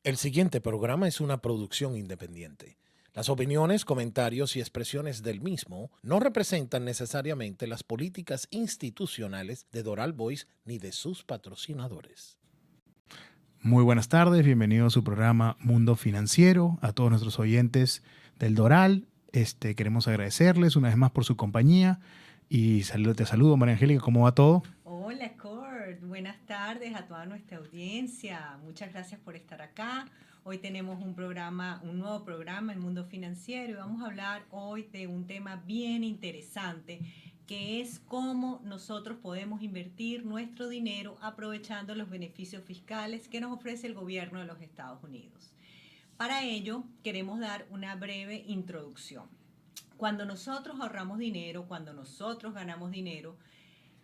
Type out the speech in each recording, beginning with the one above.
El siguiente programa es una producción independiente. Las opiniones, comentarios y expresiones del mismo no representan necesariamente las políticas institucionales de Doral Voice ni de sus patrocinadores. Muy buenas tardes, bienvenido a su programa Mundo Financiero, a todos nuestros oyentes del Doral. Queremos agradecerles una vez más por su compañía y te saludo, María Angélica, ¿cómo va todo? Hola, Cord. Buenas tardes a toda nuestra audiencia. Muchas gracias por estar acá. Hoy tenemos un nuevo programa en Mundo Financiero y vamos a hablar hoy de un tema bien interesante, que es cómo nosotros podemos invertir nuestro dinero aprovechando los beneficios fiscales que nos ofrece el gobierno de los Estados Unidos. Para ello, queremos dar una breve introducción. Cuando nosotros ahorramos dinero, cuando nosotros ganamos dinero,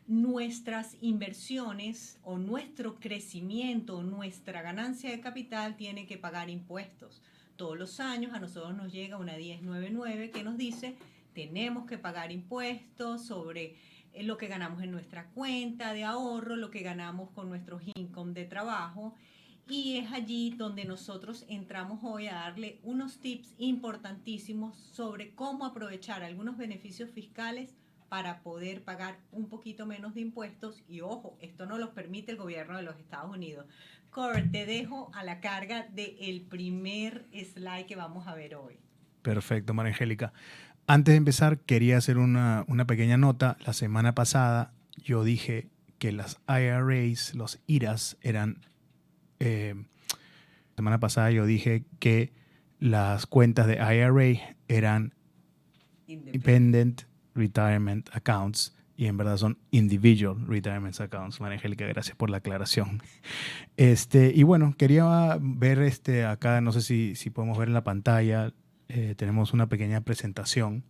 nuestras inversiones o nuestro crecimiento o nuestra ganancia de capital tiene que pagar impuestos. Todos los años a nosotros nos llega una 1099 que nos dice tenemos que pagar impuestos sobre lo que ganamos en nuestra cuenta de ahorro, lo que ganamos con nuestros income de trabajo. Y es allí donde nosotros entramos hoy a darle unos tips importantísimos sobre cómo aprovechar algunos beneficios fiscales para poder pagar un poquito menos de impuestos. Y ojo, esto no lo permite el gobierno de los Estados Unidos. Cor, te dejo a la carga del primer slide que vamos a ver hoy. Perfecto, María Angélica. Antes de empezar, quería hacer una pequeña nota. La semana pasada yo dije que las IRAs, los IRAs, eran... la semana pasada yo dije que las cuentas de IRA eran Independent Retirement Accounts y en verdad son Individual Retirement Accounts. María Angélica, gracias por la aclaración. Y bueno, quería ver acá, no sé si podemos ver en la pantalla, tenemos una pequeña presentación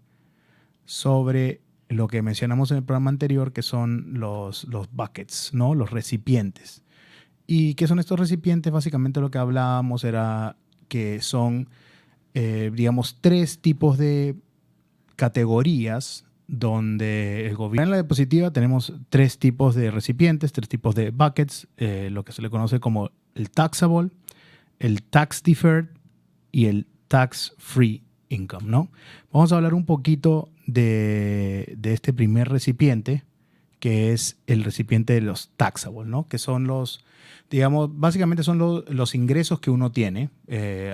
sobre lo que mencionamos en el programa anterior, que son los buckets, ¿no? Los recipientes. ¿Y qué son estos recipientes? Básicamente lo que hablábamos era que son, digamos, tres tipos de categorías donde el gobierno... En la diapositiva tenemos tres tipos de recipientes, tres tipos de buckets, lo que se le conoce como el taxable, el tax deferred y el tax free income, ¿no? Vamos a hablar un poquito de este primer recipiente, que es el recipiente de los taxable, ¿no? Que son los, digamos, básicamente son los ingresos que uno tiene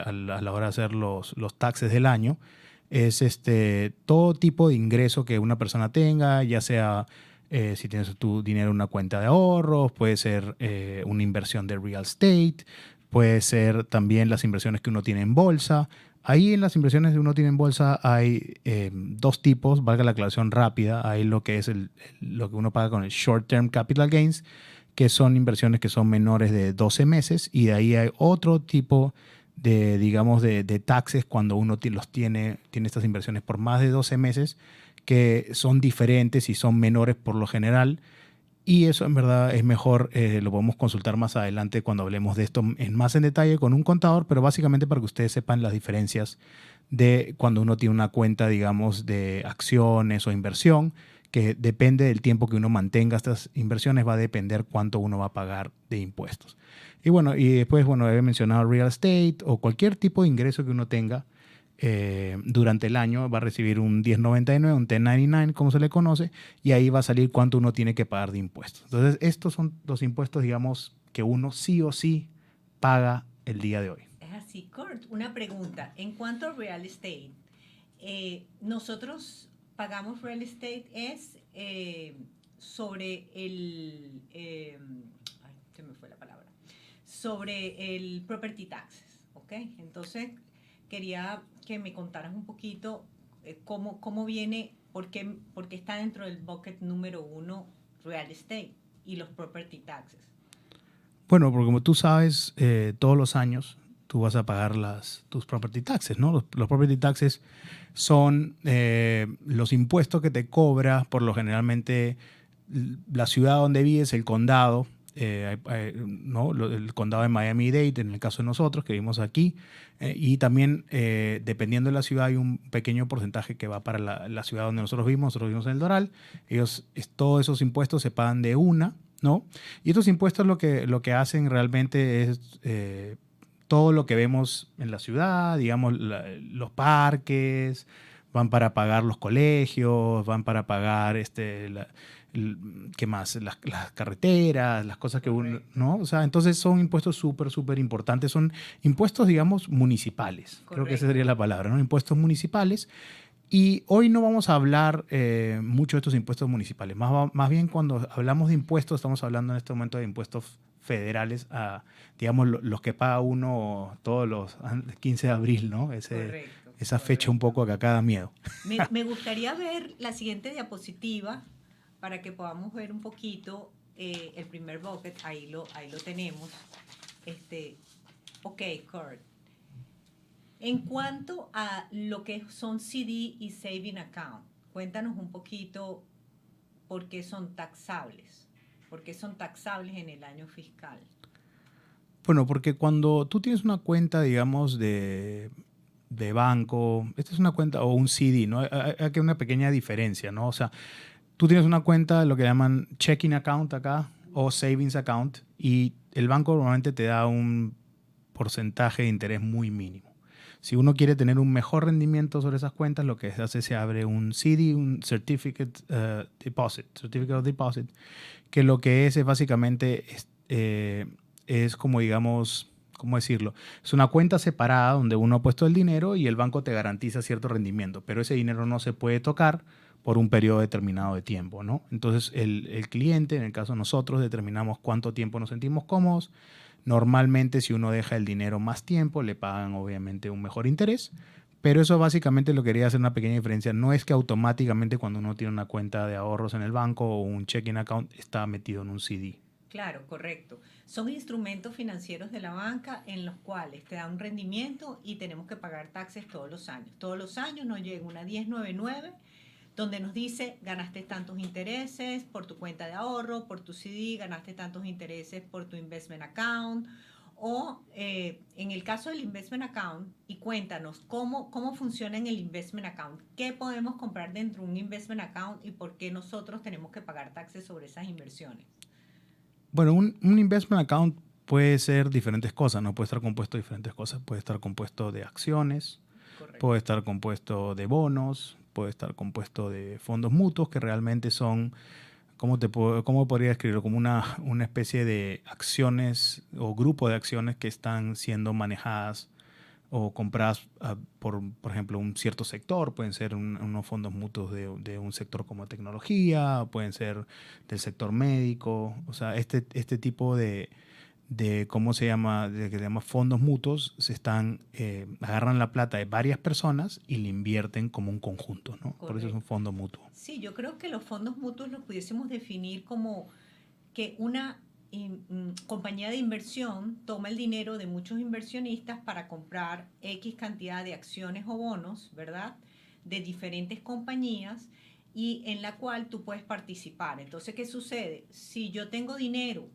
a la hora de hacer los taxes del año. Es todo tipo de ingreso que una persona tenga, ya sea si tienes tu dinero en una cuenta de ahorros, puede ser una inversión de real estate, puede ser también las inversiones que uno tiene en bolsa. Ahí en las inversiones que uno tiene en bolsa hay dos tipos, valga la aclaración rápida. Hay lo que es lo que uno paga con el Short Term Capital Gains, que son inversiones que son menores de 12 meses, y de ahí hay otro tipo de, digamos, de taxes cuando uno tiene estas inversiones por más de 12 meses, que son diferentes y son menores por lo general. Y eso en verdad es mejor, lo podemos consultar más adelante cuando hablemos de esto más en detalle con un contador, pero básicamente para que ustedes sepan las diferencias de cuando uno tiene una cuenta, digamos, de acciones o inversión, que depende del tiempo que uno mantenga estas inversiones, va a depender cuánto uno va a pagar de impuestos. Y bueno, y después, bueno, he mencionado real estate o cualquier tipo de ingreso que uno tenga durante el año, va a recibir un 1099, un 1099, como se le conoce, y ahí va a salir cuánto uno tiene que pagar de impuestos. Entonces, estos son los impuestos, digamos, que uno sí o sí paga el día de hoy. Es así, Kurt, una pregunta. En cuanto a real estate, nosotros pagamos real estate sobre se me fue la palabra, sobre el property taxes, ¿ok? Entonces, quería que me contaras un poquito cómo viene, por qué está dentro del bucket número 1 real estate y los property taxes. Bueno, porque como tú sabes, todos los años tú vas a pagar tus property taxes, ¿no? Los property taxes son los impuestos que te cobra por lo generalmente la ciudad donde vives, el condado, ¿no? El condado de Miami-Dade, en el caso de nosotros que vivimos aquí, y también dependiendo de la ciudad hay un pequeño porcentaje que va para la ciudad donde nosotros vivimos en el Doral. Todos esos impuestos se pagan de una, ¿no? Y estos impuestos lo que hacen realmente es todo lo que vemos en la ciudad, digamos, los parques, van para pagar los colegios, van para pagar ¿qué más? Las carreteras, las cosas que uno, Correcto. ¿no? O sea, entonces son impuestos súper, súper importantes. Son impuestos, digamos, municipales. Creo que esa Correcto. sería la palabra, ¿no? Impuestos municipales. Y hoy no vamos a hablar mucho de estos impuestos municipales. Más bien cuando hablamos de impuestos, estamos hablando en este momento de impuestos federales a, digamos, los que paga uno todos los 15 de abril, ¿no? Correcto, Esa fecha un correcto. poco que acá da miedo. Me gustaría ver la siguiente diapositiva para que podamos ver un poquito el primer bucket. Ahí lo tenemos. Ok, Kurt. En cuanto a lo que son CD y Saving Account, cuéntanos un poquito por qué son taxables. ¿Por qué son taxables en el año fiscal? Bueno, porque cuando tú tienes una cuenta, digamos, de banco, esta es una cuenta o un CD, ¿no? Hay una pequeña diferencia, ¿no? O sea, tú tienes una cuenta, lo que llaman checking account acá o savings account, y el banco normalmente te da un porcentaje de interés muy mínimo. Si uno quiere tener un mejor rendimiento sobre esas cuentas, lo que se hace se abre un CD, un Certificate of Deposit, que lo que es básicamente es como, digamos, ¿cómo decirlo? Es una cuenta separada donde uno ha puesto el dinero y el banco te garantiza cierto rendimiento, pero ese dinero no se puede tocar por un periodo determinado de tiempo, ¿no? Entonces el cliente, en el caso de nosotros, determinamos cuánto tiempo nos sentimos cómodos. Normalmente si uno deja el dinero más tiempo, le pagan obviamente un mejor interés, pero eso básicamente lo quería hacer una pequeña diferencia. No es que automáticamente cuando uno tiene una cuenta de ahorros en el banco o un checking account está metido en un CD. Claro, correcto. Son instrumentos financieros de la banca en los cuales te da un rendimiento y tenemos que pagar taxes todos los años. Todos los años nos llega una 1099 donde nos dice ganaste tantos intereses por tu cuenta de ahorro, por tu CD, ganaste tantos intereses por tu investment account. O en el caso del investment account, y cuéntanos cómo funciona en el investment account, qué podemos comprar dentro de un investment account y por qué nosotros tenemos que pagar taxes sobre esas inversiones. Bueno, un investment account puede ser diferentes cosas, ¿no? Puede estar compuesto de diferentes cosas. Puede estar compuesto de acciones, Correcto. puede estar compuesto de bonos, puede estar compuesto de fondos mutuos que realmente son, ¿cómo podría describirlo? Como una especie de acciones o grupo de acciones que están siendo manejadas o compradas por ejemplo, un cierto sector. Pueden ser unos fondos mutuos de un sector como tecnología, pueden ser del sector médico. O sea, este tipo ¿cómo se llama? De que se llama fondos mutuos, agarran la plata de varias personas y la invierten como un conjunto, ¿no? Correcto. Por eso es un fondo mutuo. Sí, yo creo que los fondos mutuos los pudiésemos definir como que una compañía de inversión toma el dinero de muchos inversionistas para comprar X cantidad de acciones o bonos, ¿verdad? De diferentes compañías y en la cual tú puedes participar. Entonces, ¿qué sucede? Si yo tengo dinero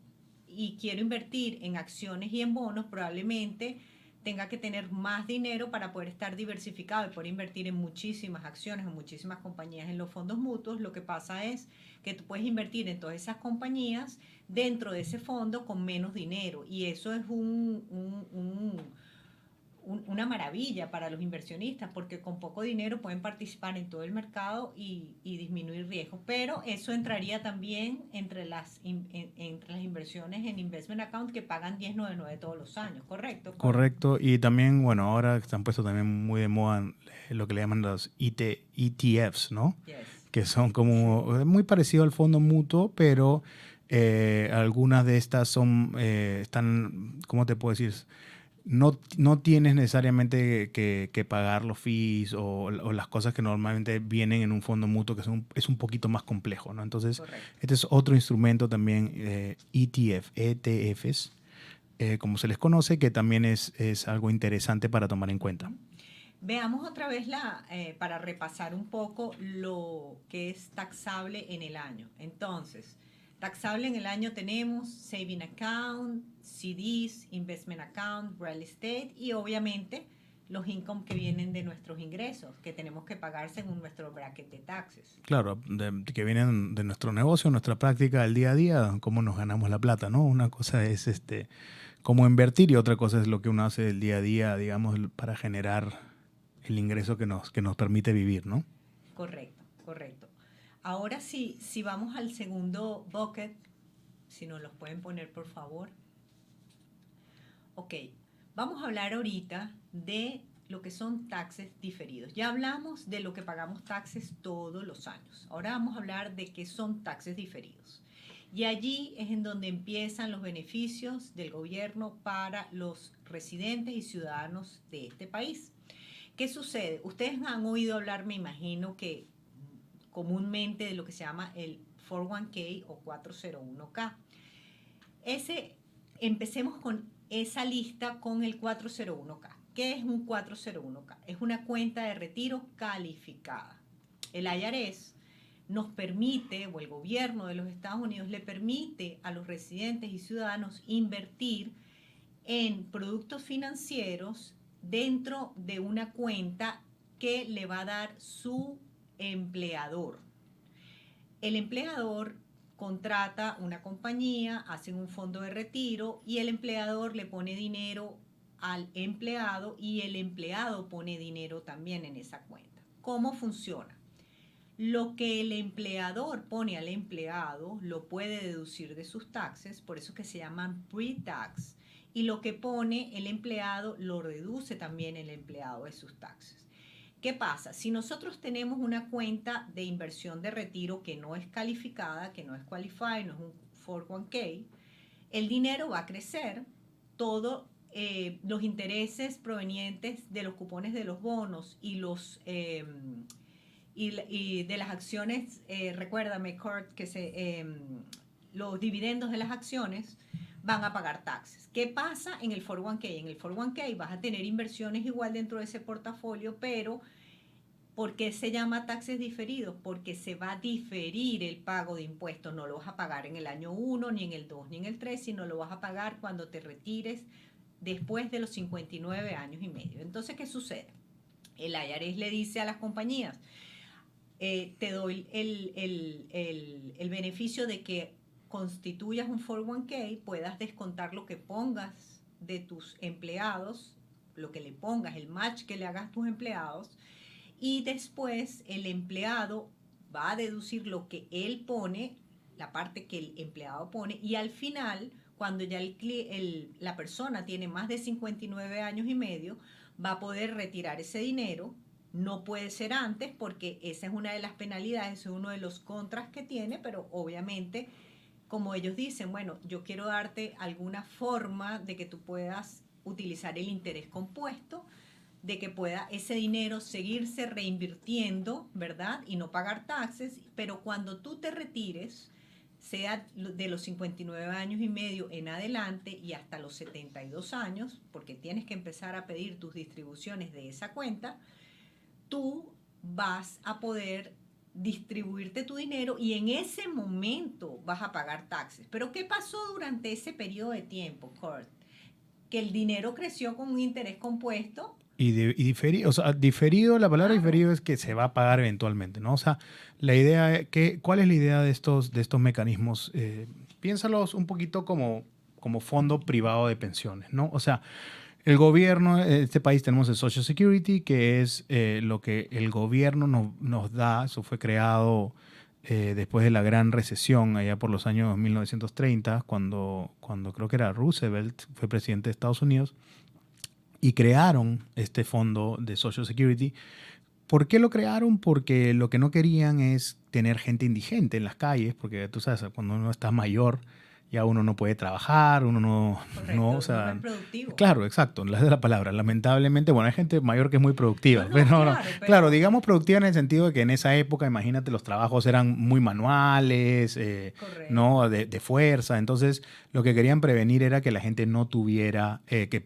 y quiero invertir en acciones y en bonos, probablemente tenga que tener más dinero para poder estar diversificado y poder invertir en muchísimas acciones, en muchísimas compañías. En los fondos mutuos lo que pasa es que tú puedes invertir en todas esas compañías dentro de ese fondo con menos dinero y eso es una maravilla para los inversionistas porque con poco dinero pueden participar en todo el mercado y disminuir riesgos. Pero eso entraría también entre las inversiones en investment account que pagan 1099 todos los años, ¿correcto? Correcto. Y también, bueno, ahora están puestos también muy de moda lo que le llaman los ETFs, ¿no? Yes. Que son como muy parecido al fondo mutuo, pero algunas de estas están, ¿cómo te puedo decir? No tienes necesariamente que pagar los fees o las cosas que normalmente vienen en un fondo mutuo, que es un poquito más complejo, ¿no? Entonces, Correcto. este es otro instrumento también, ETFs, como se les conoce, que también es algo interesante para tomar en cuenta. Veamos otra vez para repasar un poco lo que es taxable en el año. Entonces, taxable en el año tenemos Saving Account, CDs, Investment Account, Real Estate y obviamente los income que vienen de nuestros ingresos que tenemos que pagar según nuestro bracket de taxes. Claro, que vienen de nuestro negocio, nuestra práctica del día a día, cómo nos ganamos la plata, ¿no? Una cosa es cómo invertir y otra cosa es lo que uno hace del día a día, digamos, para generar el ingreso que nos permite vivir, ¿no? Correcto, correcto. Ahora sí, si vamos al segundo bucket, si nos los pueden poner por favor. Ok, vamos a hablar ahorita de lo que son taxes diferidos. Ya hablamos de lo que pagamos taxes todos los años. Ahora vamos a hablar de qué son taxes diferidos. Y allí es en donde empiezan los beneficios del gobierno para los residentes y ciudadanos de este país. ¿Qué sucede? Ustedes han oído hablar, me imagino que comúnmente, de lo que se llama el 401k o 401k. Empecemos con esa lista con el 401k. ¿Qué es un 401k? Es una cuenta de retiro calificada. El IRS nos permite, o el gobierno de los Estados Unidos le permite a los residentes y ciudadanos invertir en productos financieros dentro de una cuenta que le va a dar su empleador. El empleador contrata una compañía, hacen un fondo de retiro y el empleador le pone dinero al empleado y el empleado pone dinero también en esa cuenta. ¿Cómo funciona? Lo que el empleador pone al empleado lo puede deducir de sus taxes, por eso es que se llaman pre-tax, y lo que pone el empleado lo reduce también el empleado de sus taxes. ¿Qué pasa? Si nosotros tenemos una cuenta de inversión de retiro que no es calificada, que no es qualified, no es un 401k, el dinero va a crecer, todos los intereses provenientes de los cupones de los bonos y y de las acciones, recuérdame, Kurt, que los dividendos de las acciones van a pagar taxes. ¿Qué pasa en el 401k? En el 401k vas a tener inversiones igual dentro de ese portafolio, pero ¿por qué se llama taxes diferidos? Porque se va a diferir el pago de impuestos. No lo vas a pagar en el año 1, ni en el 2, ni en el 3, sino lo vas a pagar cuando te retires después de los 59 años y medio. Entonces, ¿qué sucede? El IRS le dice a las compañías, te doy el beneficio de que constituyas un 401k, puedas descontar lo que pongas de tus empleados, lo que le pongas, el match que le hagas a tus empleados, y después el empleado va a deducir lo que él pone, la parte que el empleado pone, y al final, cuando ya la persona tiene más de 59 años y medio, va a poder retirar ese dinero. No puede ser antes porque esa es una de las penalidades, es uno de los contras que tiene, pero obviamente, como ellos dicen, bueno, yo quiero darte alguna forma de que tú puedas utilizar el interés compuesto, de que pueda ese dinero seguirse reinvirtiendo, ¿verdad? Y no pagar taxes, pero cuando tú te retires, sea de los 59 años y medio en adelante y hasta los 72 años, porque tienes que empezar a pedir tus distribuciones de esa cuenta, tú vas a poder distribuirte tu dinero y en ese momento vas a pagar taxes. Pero ¿qué pasó durante ese periodo de tiempo, Kurt? Que el dinero creció con un interés compuesto. Y diferido, o sea, diferido, la palabra Claro. diferido es que se va a pagar eventualmente, ¿no? O sea, la idea, ¿cuál es la idea de estos mecanismos? Piénsalos un poquito como fondo privado de pensiones, ¿no? O sea, el gobierno, en este país tenemos el Social Security, que es lo que el gobierno nos da. Eso fue creado después de la gran recesión, allá por los años 1930, cuando creo que era Roosevelt, fue presidente de Estados Unidos, y crearon este fondo de Social Security. ¿Por qué lo crearon? Porque lo que no querían es tener gente indigente en las calles, porque tú sabes, cuando uno está mayor, ya uno no puede trabajar, uno Correcto, o sea, no es productivo. claro, exacto, la de la palabra. Lamentablemente, bueno, hay gente mayor que es muy productiva, No, pero, claro, digamos productiva en el sentido de que en esa época, imagínate, los trabajos eran muy manuales, correcto. ¿no? De fuerza. Entonces, lo que querían prevenir era que la gente no tuviera, que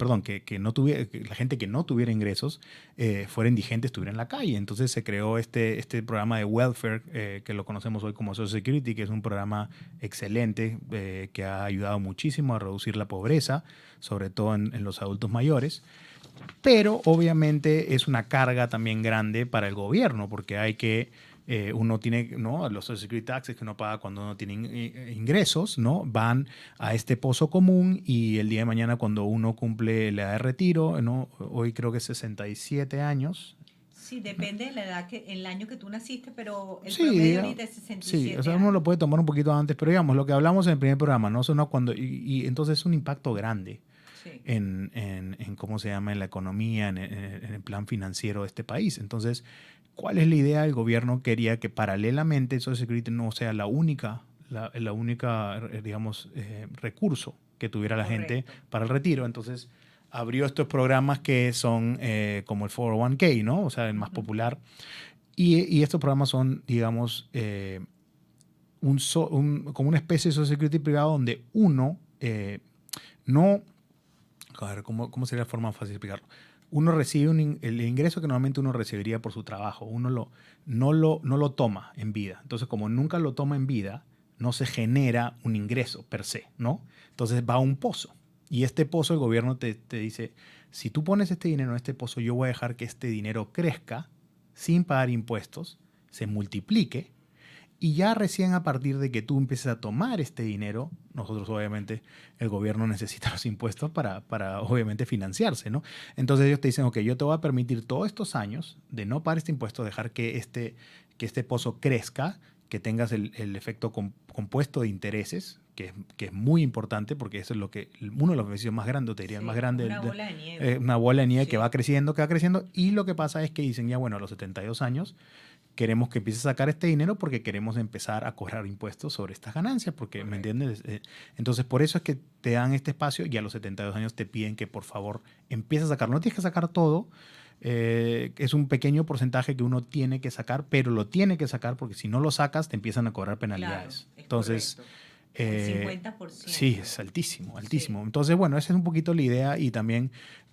la gente que no tuviera ingresos fuera indigente, estuviera en la calle. Entonces se creó este programa de welfare, que lo conocemos hoy como Social Security, que es un programa excelente, que ha ayudado muchísimo a reducir la pobreza, sobre todo en los adultos mayores. Pero obviamente es una carga también grande para el gobierno, porque hay que uno tiene, ¿no? Los Social Security taxes que uno paga cuando uno tiene ingresos, ¿no? Van a este pozo común y el día de mañana cuando uno cumple la edad de retiro, ¿no? Hoy creo que es 67 años. Sí, depende de la edad, el año que tú naciste, pero el Sí, promedio ahorita es 67 sí, o sea, años. uno lo puede tomar un poquito antes, pero digamos, lo que hablamos en el primer programa, ¿no? Eso no cuando, y entonces es un impacto grande Sí, en cómo se llama, en la economía, en el plan financiero de este país. Entonces, ¿cuál es la idea? El gobierno quería que paralelamente el Social Security no sea la única, digamos, recurso que tuviera la gente correcto. para el retiro. Entonces, abrió estos programas que son como el 401k, ¿no? O sea, el más Ujú. popular. Y estos programas son, digamos, como una especie de Social Security privado donde uno no... A ver, ¿cómo sería la forma fácil de explicarlo? Uno recibe el ingreso que normalmente uno recibiría por su trabajo. Uno no lo toma en vida. Entonces, como nunca lo toma en vida, no se genera un ingreso per se, ¿no? Entonces va a un pozo. Y este pozo el gobierno te dice, si tú pones este dinero en este pozo, yo voy a dejar que este dinero crezca sin pagar impuestos, se multiplique y ya recién a partir de que tú empieces a tomar este dinero, nosotros obviamente, el gobierno necesita los impuestos para obviamente financiarse, ¿no? Entonces ellos te dicen, ok, yo te voy a permitir todos estos años de no pagar este impuesto, dejar que este pozo crezca, que tengas el efecto compuesto de intereses, que es muy importante porque eso es uno de los beneficios más grandes, te diría el más Sí, grande, una bola de nieve. una bola de nieve que Sí, va creciendo, y lo que pasa es que dicen, ya bueno, a los 72 años queremos que empieces a sacar este dinero porque queremos empezar a cobrar impuestos sobre estas ganancias, porque, ¿me correcto. entiendes? Entonces, por eso es que te dan este espacio y a los 72 años te piden que por favor empieces a sacar. No tienes que sacar todo, es un pequeño porcentaje que uno tiene que sacar, pero lo tiene que sacar porque si no lo sacas te empiezan a cobrar Claro, penalidades. es Entonces, correcto. El eh, sí, 50%. es altísimo, Sí, altísimo. Entonces, bueno, esa es un poquito la idea y también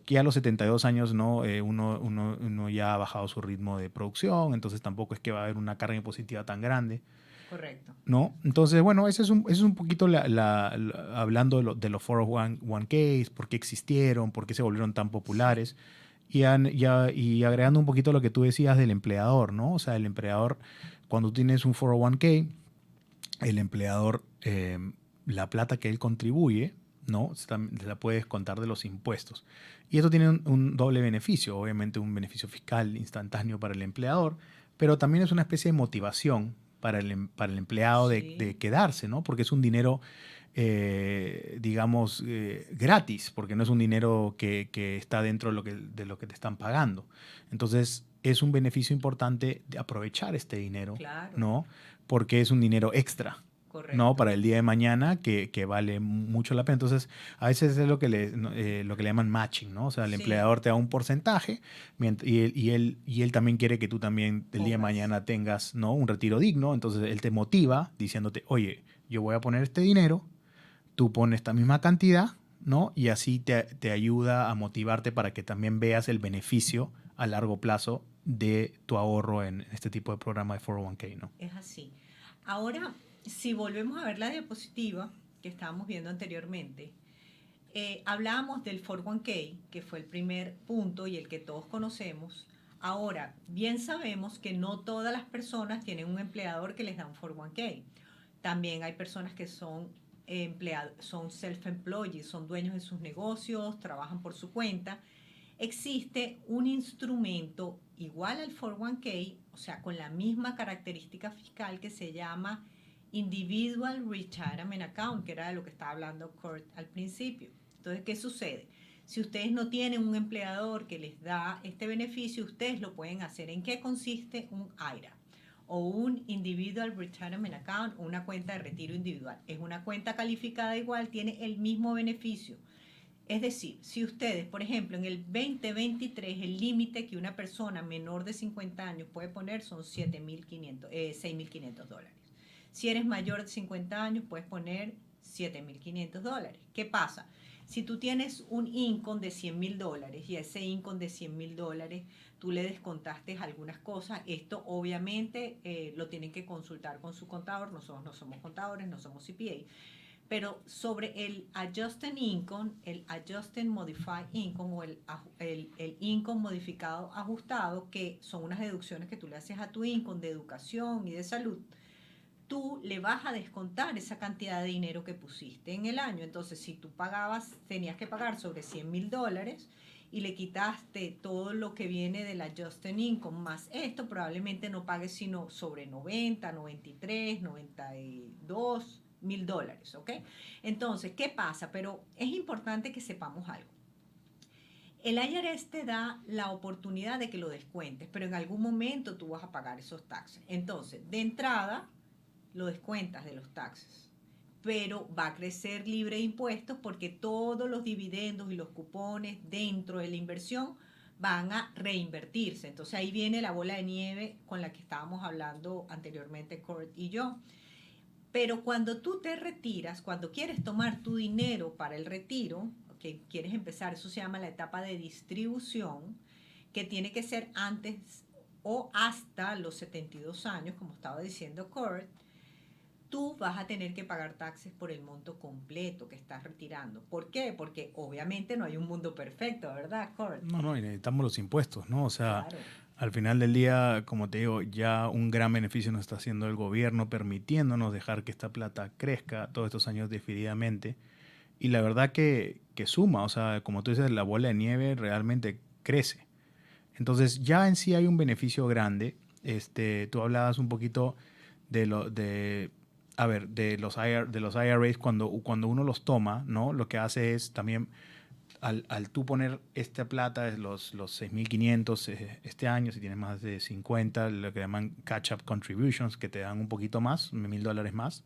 que a los 72 años ¿no? Uno ya ha bajado su ritmo de producción, entonces tampoco es que va a haber una carga impositiva tan grande, correcto. ¿no? Entonces, bueno, ese es un poquito hablando de los 401ks, por qué existieron, por qué se volvieron tan Sí, populares. Y agregando un poquito lo que tú decías del empleador, ¿no? O sea, el empleador, cuando tienes un 401k, el empleador, la plata que él contribuye, ¿no? Se la puede descontar de los impuestos. Y esto tiene un doble beneficio, obviamente un beneficio fiscal instantáneo para el empleador, pero también es una especie de motivación para el empleado de sí, quedarse, ¿no? Porque es un dinero, digamos, gratis, porque no es un dinero que está dentro de lo que te están pagando. Entonces, es un beneficio importante de aprovechar este dinero, claro, ¿no? Porque es un dinero extra, ¿no? correcto. Para el día de mañana que vale mucho la pena. Entonces, a veces es lo que le llaman matching, ¿no? O sea, el Sí, empleador te da un porcentaje y él también quiere que tú también el día de pongas. mañana tengas, ¿no? Un retiro digno. Entonces, él te motiva diciéndote, oye, yo voy a poner este dinero, tú pones esta misma cantidad, ¿no? Y así te ayuda a motivarte para que también veas el beneficio a largo plazo de tu ahorro en este tipo de programa de 401k, ¿no? Es así. Ahora, si volvemos a ver la diapositiva que estábamos viendo anteriormente, hablábamos del 401k, que fue el primer punto y el que todos conocemos. Ahora, bien sabemos que no todas las personas tienen un empleador que les da un 401k. También hay personas que son empleados, son self-employed, son dueños de sus negocios, trabajan por su cuenta. Existe un instrumento igual al 401k, o sea, con la misma característica fiscal que se llama Individual Retirement Account, que era de lo que estaba hablando Kurt al principio. Entonces, ¿qué sucede? Si ustedes no tienen un empleador que les da este beneficio, ustedes lo pueden hacer. ¿En qué consiste un IRA? O un Individual Retirement Account o una cuenta de retiro individual. Es una cuenta calificada igual, tiene el mismo beneficio. Es decir, si ustedes, por ejemplo, en el 2023, el límite que una persona menor de 50 años puede poner son $6.500. Si eres mayor de 50 años, puedes poner $7.500. ¿Qué pasa? Si tú tienes un income de $100.000 y a ese income de $100.000 tú le descontaste algunas cosas, esto obviamente lo tienen que consultar con su contador. Nosotros no somos contadores, no somos CPA, Pero sobre el Adjusted Income, el Adjusted Modified Income o el income modificado ajustado, que son unas deducciones que tú le haces a tu income de educación y de salud, tú le vas a descontar esa cantidad de dinero que pusiste en el año. Entonces, si tú tenías que pagar sobre $100,000 y le quitaste todo lo que viene del Adjusted Income más esto, probablemente no pagues sino sobre 90, 93, 92 mil dólares, ¿ok? Entonces, ¿qué pasa? Pero es importante que sepamos algo. El IRS te da la oportunidad de que lo descuentes, pero en algún momento tú vas a pagar esos taxes. Entonces, de entrada, lo descuentas de los taxes, pero va a crecer libre de impuestos porque todos los dividendos y los cupones dentro de la inversión van a reinvertirse. Entonces ahí viene la bola de nieve con la que estábamos hablando anteriormente Kurt y yo. Pero cuando tú te retiras, cuando quieres tomar tu dinero para el retiro, que quieres empezar, eso se llama la etapa de distribución, que tiene que ser antes o hasta los 72 años, como estaba diciendo Kurt, tú vas a tener que pagar taxes por el monto completo que estás retirando. ¿Por qué? Porque obviamente no hay un mundo perfecto, ¿verdad, Kurt? No, y necesitamos los impuestos, ¿no? O sea, Claro. al final del día, como te digo, ya un gran beneficio nos está haciendo el gobierno, permitiéndonos dejar que esta plata crezca todos estos años decididamente. Y la verdad que suma, o sea, como tú dices, la bola de nieve realmente crece. Entonces, ya en sí hay un beneficio grande. Tú hablabas un poquito de de los IRAs cuando uno los toma, ¿no? Lo que hace es también al tú poner esta plata, los 6.500 este año, si tienes más de 50, lo que llaman catch-up contributions, que te dan un poquito más, $1,000 más,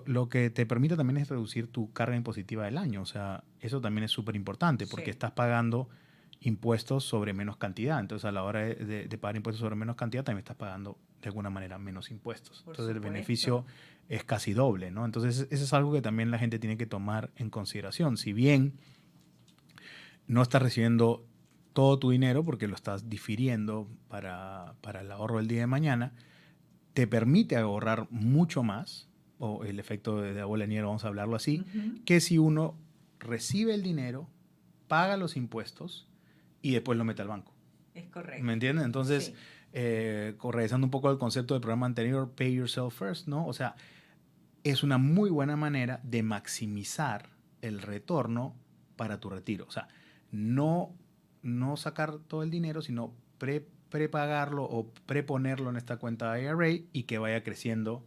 lo que te permite también es reducir tu carga impositiva del año. O sea, eso también es súper importante porque Sí. estás pagando impuestos sobre menos cantidad. Entonces, a la hora de pagar impuestos sobre menos cantidad, también estás pagando de alguna manera menos impuestos. Por Entonces, el supuesto. beneficio es casi doble, ¿no? Entonces, eso es algo que también la gente tiene que tomar en consideración. Si bien no estás recibiendo todo tu dinero porque lo estás difiriendo para el ahorro del día de mañana, te permite ahorrar mucho más, o el efecto de la bola de nieve, vamos a hablarlo así, que si uno recibe el dinero, paga los impuestos y después lo mete al banco. Es correcto. ¿Me entienden? Entonces, Sí. regresando un poco al concepto del programa anterior, Pay Yourself First, ¿no? O sea, es una muy buena manera de maximizar el retorno para tu retiro. O sea, no sacar todo el dinero, sino prepagarlo o preponerlo en esta cuenta de IRA y que vaya creciendo,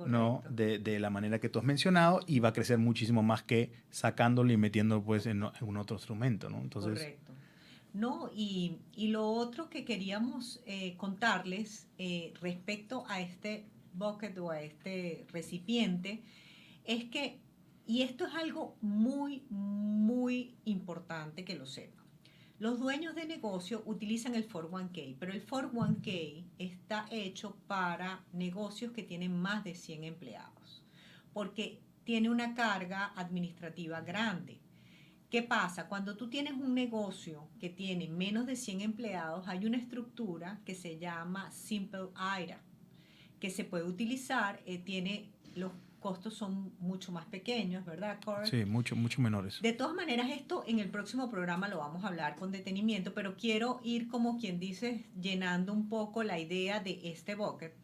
¿no? De la manera que tú has mencionado, y va a crecer muchísimo más que sacándolo y metiéndolo pues en un otro instrumento, ¿no? Entonces, correcto. No, y lo otro que queríamos contarles respecto a este bucket o a este recipiente es que, y esto es algo muy, muy importante que lo sepan. Los dueños de negocio utilizan el 401k, pero el 401k está hecho para negocios que tienen más de 100 empleados, porque tiene una carga administrativa grande. ¿Qué pasa? Cuando tú tienes un negocio que tiene menos de 100 empleados, hay una estructura que se llama Simple IRA, que se puede utilizar, los costos son mucho más pequeños, ¿verdad, Corey? sí, mucho menores. De todas maneras, esto en el próximo programa lo vamos a hablar con detenimiento, pero quiero ir, como quien dice, llenando un poco la idea de este bucket.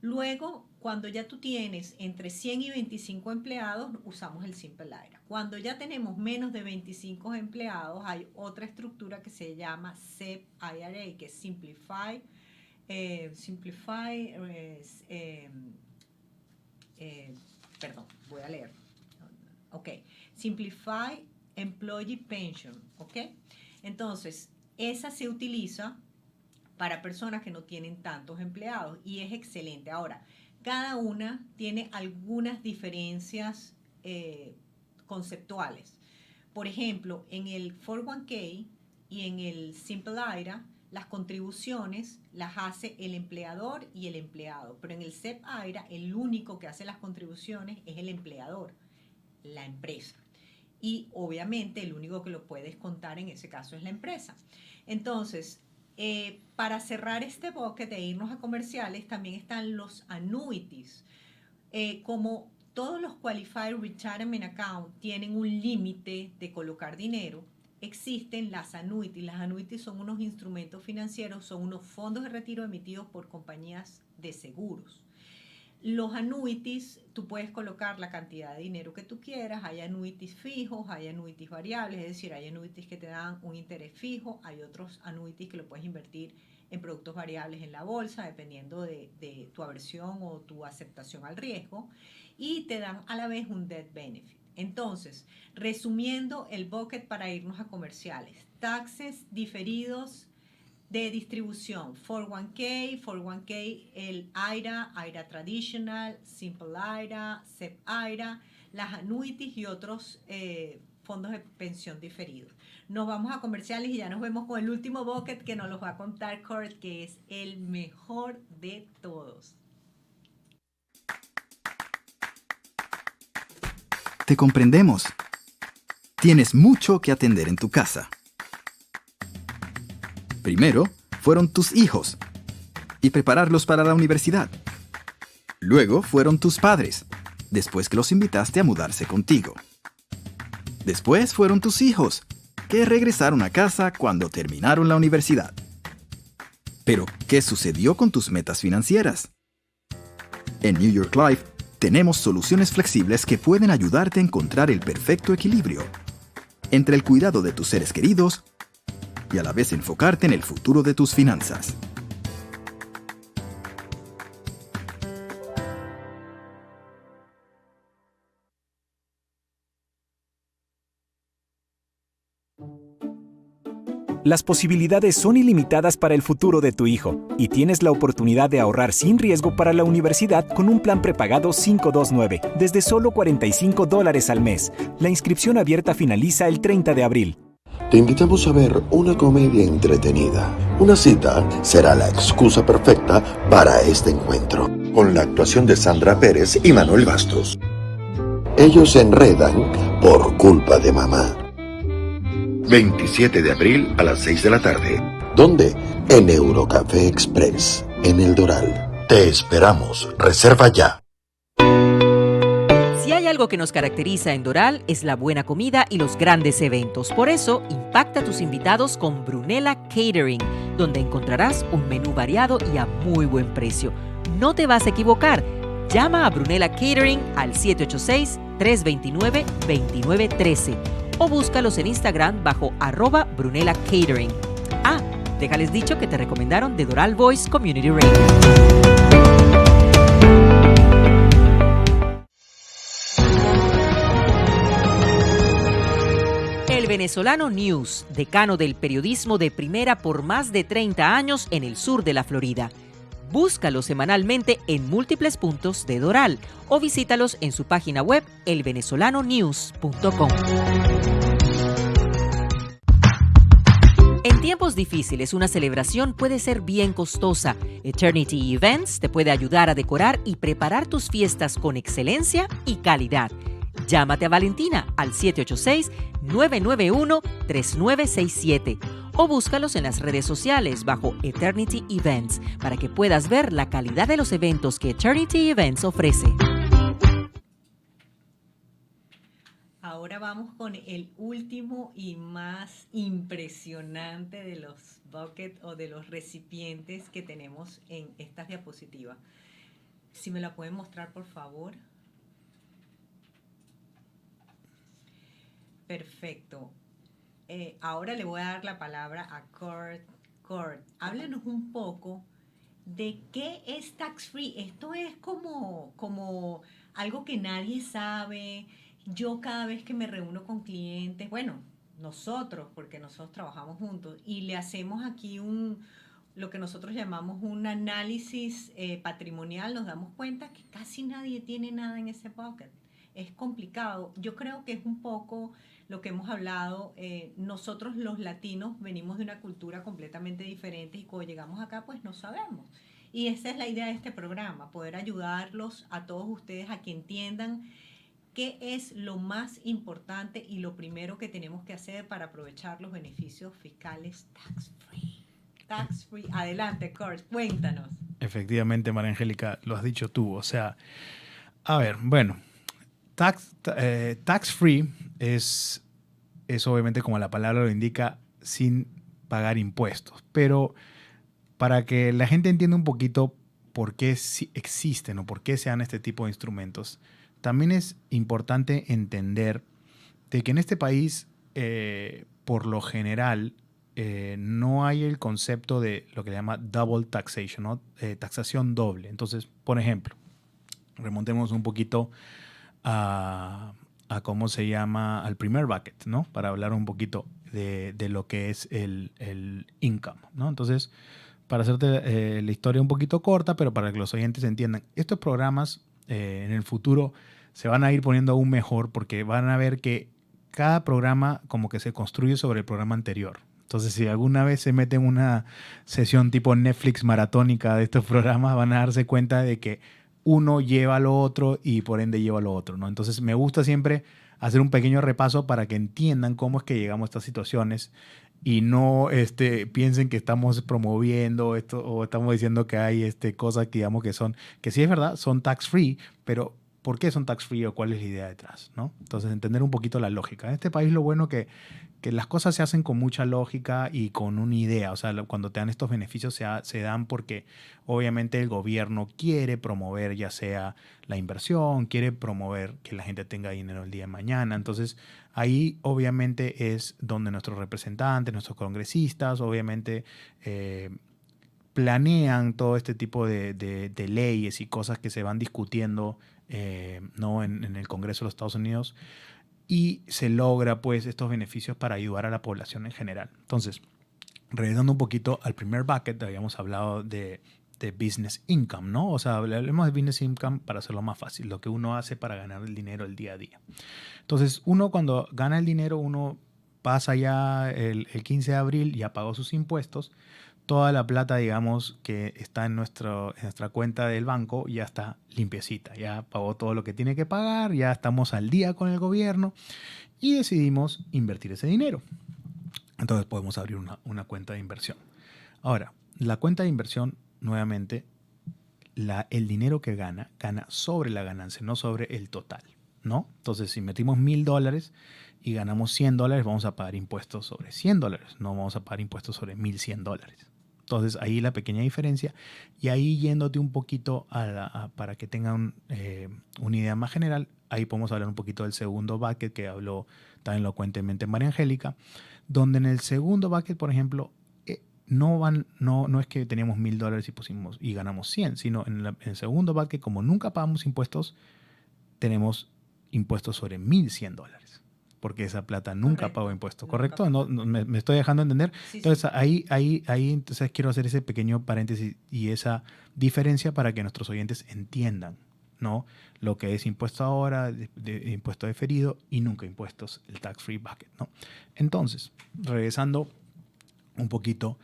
Luego, cuando ya tú tienes entre 100 y 25 empleados, usamos el Simple IRA. Cuando ya tenemos menos de 25 empleados, hay otra estructura que se llama SEP IRA, que es perdón, voy a leer. Ok, Simplify Employee Pension, ¿ok? Entonces, esa se utiliza para personas que no tienen tantos empleados y es excelente. Ahora, cada una tiene algunas diferencias conceptuales. Por ejemplo, en el 401k y en el Simple IRA, las contribuciones las hace el empleador y el empleado, pero en el SEP IRA el único que hace las contribuciones es el empleador, la empresa. Y obviamente el único que lo puede descontar en ese caso es la empresa. Entonces, para cerrar este bucket e irnos a comerciales, también están los annuities. Como todos los Qualified Retirement Account tienen un límite de colocar dinero, existen las annuities. Las annuities son unos instrumentos financieros, son unos fondos de retiro emitidos por compañías de seguros. Los annuities, tú puedes colocar la cantidad de dinero que tú quieras. Hay annuities fijos, hay annuities variables, es decir, hay annuities que te dan un interés fijo, hay otros annuities que lo puedes invertir en productos variables en la bolsa, dependiendo de tu aversión o tu aceptación al riesgo, y te dan a la vez un death benefit. Entonces, resumiendo el bucket para irnos a comerciales: taxes diferidos de distribución, 401k, el IRA Traditional, Simple IRA, SEP IRA, las annuities y otros fondos de pensión diferidos. Nos vamos a comerciales y ya nos vemos con el último bucket que nos los va a contar Kurt, que es el mejor de todos. Te comprendemos. Tienes mucho que atender en tu casa. Primero, fueron tus hijos y prepararlos para la universidad. Luego fueron tus padres, después que los invitaste a mudarse contigo. Después fueron tus hijos, que regresaron a casa cuando terminaron la universidad. Pero, ¿qué sucedió con tus metas financieras? En New York Life, tenemos soluciones flexibles que pueden ayudarte a encontrar el perfecto equilibrio entre el cuidado de tus seres queridos y a la vez enfocarte en el futuro de tus finanzas. Las posibilidades son ilimitadas para el futuro de tu hijo y tienes la oportunidad de ahorrar sin riesgo para la universidad con un plan prepagado 529 desde solo $45 al mes. La inscripción abierta finaliza el 30 de abril. Te invitamos a ver una comedia entretenida. Una cita será la excusa perfecta para este encuentro, con la actuación de Sandra Pérez y Manuel Bastos. Ellos se enredan por culpa de mamá. 27 de abril a las 6 de la tarde. ¿Dónde? En Eurocafé Express, en El Doral. Te esperamos. Reserva ya. Si hay algo que nos caracteriza en Doral es la buena comida y los grandes eventos. Por eso, impacta a tus invitados con Brunella Catering, donde encontrarás un menú variado y a muy buen precio. No te vas a equivocar. Llama a Brunella Catering al 786-329-2913 o búscalos en Instagram bajo @Brunella Catering. Ah, déjales dicho que te recomendaron de Doral Voice Community Radio. El Venezolano News, decano del periodismo de primera por más de 30 años en el sur de la Florida. Búscalo semanalmente en múltiples puntos de Doral o visítalos en su página web elvenezolanonews.com. En tiempos difíciles, una celebración puede ser bien costosa. Eternity Events te puede ayudar a decorar y preparar tus fiestas con excelencia y calidad. Llámate a Valentina al 786-991-3967 o búscalos en las redes sociales bajo Eternity Events para que puedas ver la calidad de los eventos que Eternity Events ofrece. Ahora vamos con el último y más impresionante de los buckets o de los recipientes que tenemos en estas diapositivas. Si me la pueden mostrar, por favor. Perfecto. Ahora le voy a dar la palabra a Kurt. Kurt, háblanos un poco de qué es tax free. Esto es como algo que nadie sabe. Yo cada vez que me reúno con clientes, bueno, nosotros, porque nosotros trabajamos juntos, y le hacemos aquí lo que nosotros llamamos un análisis patrimonial, nos damos cuenta que casi nadie tiene nada en ese bucket. Es complicado. Yo creo que es un poco lo que hemos hablado. Nosotros los latinos venimos de una cultura completamente diferente y cuando llegamos acá pues no sabemos. Y esa es la idea de este programa, poder ayudarlos a todos ustedes a que entiendan qué es lo más importante y lo primero que tenemos que hacer para aprovechar los beneficios fiscales tax free. Tax free. Adelante, Kurt, cuéntanos. Efectivamente, María Angélica, lo has dicho tú. O sea, a ver, bueno, Tax free es obviamente, como la palabra lo indica, sin pagar impuestos. Pero para que la gente entienda un poquito por qué existen o por qué se dan este tipo de instrumentos, también es importante entender de que en este país, por lo general, no hay el concepto de lo que le llama double taxation, ¿no? Taxación doble. Entonces, por ejemplo, remontemos un poquito a cómo se llama, al primer bucket, ¿no? Para hablar un poquito de lo que es el income, ¿no? Entonces, para hacerte la historia un poquito corta, pero para que los oyentes entiendan, estos programas en el futuro se van a ir poniendo aún mejor porque van a ver que cada programa como que se construye sobre el programa anterior. Entonces, si alguna vez se meten en una sesión tipo Netflix maratónica de estos programas, van a darse cuenta de que uno lleva a lo otro y por ende lleva a lo otro, ¿no? Entonces, me gusta siempre hacer un pequeño repaso para que entiendan cómo es que llegamos a estas situaciones y no piensen que estamos promoviendo esto o estamos diciendo que hay cosas que digamos que sí es verdad, son tax free, pero ¿por qué son tax free o cuál es la idea detrás, ¿no? Entonces, entender un poquito la lógica. En este país lo bueno que las cosas se hacen con mucha lógica y con una idea. O sea, cuando te dan estos beneficios se dan porque obviamente el gobierno quiere promover ya sea la inversión, quiere promover que la gente tenga dinero el día de mañana. Entonces, ahí obviamente es donde nuestros representantes, nuestros congresistas, obviamente planean todo este tipo de leyes y cosas que se van discutiendo ¿no? en el Congreso de los Estados Unidos, y se logra pues estos beneficios para ayudar a la población en general. Entonces, regresando un poquito al primer bucket, habíamos hablado de business income, ¿no? O sea, hablemos de business income para hacerlo más fácil, lo que uno hace para ganar el dinero el día a día. Entonces, uno cuando gana el dinero, uno pasa ya el 15 de abril, ya pagó sus impuestos, toda la plata, digamos, que está en nuestra cuenta del banco ya está limpiecita, ya pagó todo lo que tiene que pagar, ya estamos al día con el gobierno y decidimos invertir ese dinero. Entonces podemos abrir una cuenta de inversión. Ahora, la cuenta de inversión, nuevamente, el dinero que gana sobre la ganancia, no sobre el total, ¿no? Entonces, si metimos $1,000 y ganamos $100, vamos a pagar impuestos sobre $100, no vamos a pagar impuestos sobre $1,100. Entonces, ahí la pequeña diferencia. Y ahí yéndote un poquito para que tengan una idea más general, ahí podemos hablar un poquito del segundo bucket que habló tan elocuentemente María Angélica, donde en el segundo bucket, por ejemplo, no es que teníamos $1,000 y ganamos 100, sino en el segundo bucket, como nunca pagamos impuestos, tenemos impuestos sobre $1,100. Porque esa plata nunca pagó impuestos, ¿correcto? No, me estoy dejando entender. Sí, entonces, sí. Ahí entonces quiero hacer ese pequeño paréntesis y esa diferencia para que nuestros oyentes entiendan, ¿no? Lo que es impuesto ahora, de impuesto diferido y nunca impuestos, el tax-free bucket, ¿no? Entonces, regresando un poquito